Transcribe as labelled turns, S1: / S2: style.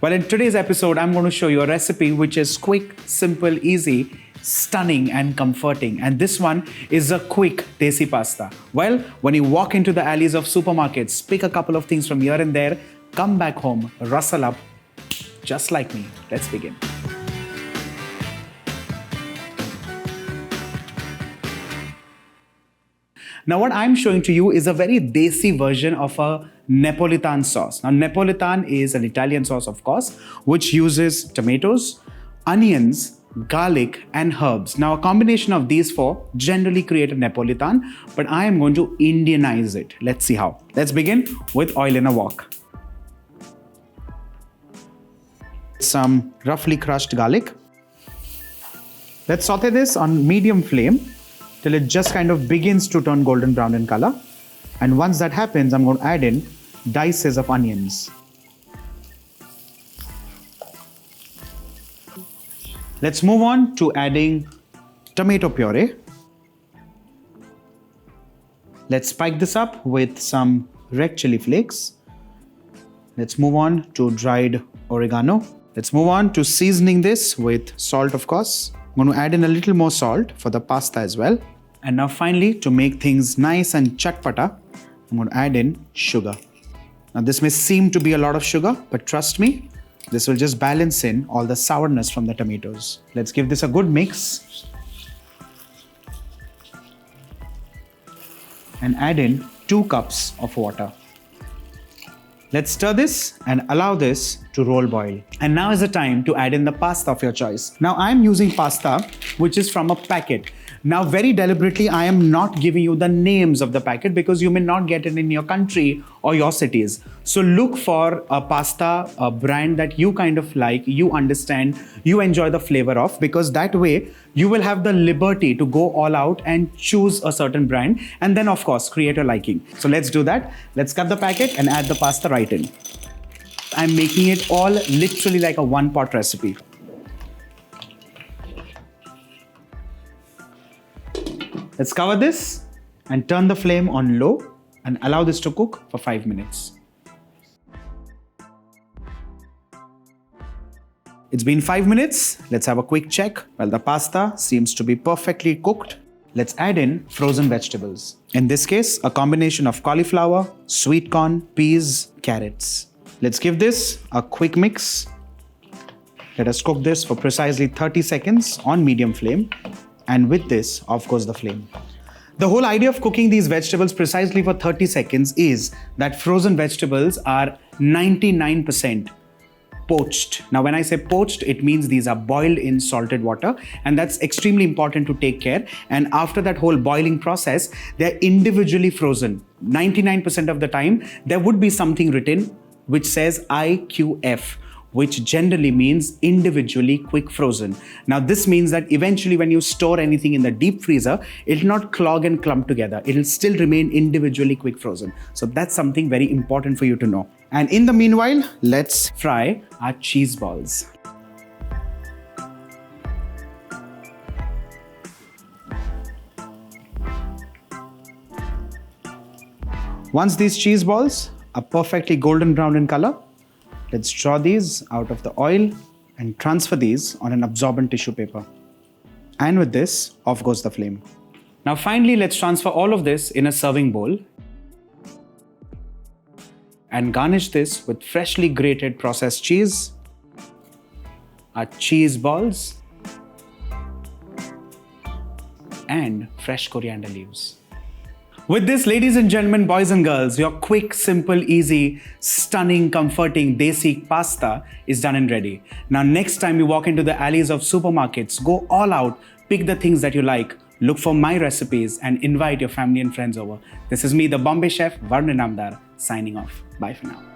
S1: Well, in today's episode, I'm going to show you a recipe which is quick, simple, easy, stunning and comforting. And this one is a quick desi pasta. Well, when you walk into the alleys of supermarkets, pick a couple of things from here and there, come back home, rustle up, just like me. Let's begin. Now what I'm showing to you is a very desi version of a Napolitan sauce. Now Napolitan is an Italian sauce, of course, which uses tomatoes, onions, garlic and herbs. Now a combination of these four generally create a Napolitan, but I am going to Indianize it. Let's see how. Let's begin with oil in a wok. Some roughly crushed garlic. Let's saute this on medium flame till it just kind of begins to turn golden brown in color. And once that happens, I'm going to add in dices of onions. Let's move on to adding tomato puree. Let's spike this up with some red chili flakes. Let's move on to dried oregano. Let's move on to seasoning this with salt, of course. I'm going to add in a little more salt for the pasta as well. And now finally, to make things nice and chatpata, I'm going to add in sugar. Now this may seem to be a lot of sugar, but trust me, this will just balance in all the sourness from the tomatoes. Let's give this a good mix. And add in 2 cups of water. Let's stir this and allow this to roll boil. And now is the time to add in the pasta of your choice. Now I'm using pasta which is from a packet. Now very deliberately I am not giving you the names of the packet because you may not get it in your country or your cities. So look for a pasta, a brand that you kind of like, you understand, you enjoy the flavor of, because that way you will have the liberty to go all out and choose a certain brand and then of course create a liking. So let's do that. Let's cut the packet and add the pasta right in. I'm making it all literally like a one-pot recipe. Let's cover this and turn the flame on low and allow this to cook for 5 minutes. It's been 5 minutes. Let's have a quick check. Well, the pasta seems to be perfectly cooked. Let's add in frozen vegetables. In this case, a combination of cauliflower, sweet corn, peas, carrots. Let's give this a quick mix. Let us cook this for precisely 30 seconds on medium flame. And with this, off goes the flame. The whole idea of cooking these vegetables precisely for 30 seconds is that frozen vegetables are 99% poached. Now, when I say poached, it means these are boiled in salted water, and that's extremely important to take care. And after that whole boiling process, they're individually frozen. 99% of the time, there would be something written which says IQF, which generally means individually quick frozen. Now this means that eventually when you store anything in the deep freezer, it'll not clog and clump together. It'll still remain individually quick frozen. So that's something very important for you to know. And in the meanwhile, let's fry our cheese balls. Once these cheese balls are perfectly golden brown in color, let's draw these out of the oil and transfer these on an absorbent tissue paper. And with this, off goes the flame. Now finally, let's transfer all of this in a serving bowl and garnish this with freshly grated processed cheese, our cheese balls, and fresh coriander leaves. With this, ladies and gentlemen, boys and girls, your quick, simple, easy, stunning, comforting, desi pasta is done and ready. Now, next time you walk into the alleys of supermarkets, go all out, pick the things that you like, look for my recipes and invite your family and friends over. This is me, the Bombay chef, Varun Inamdar, signing off. Bye for now.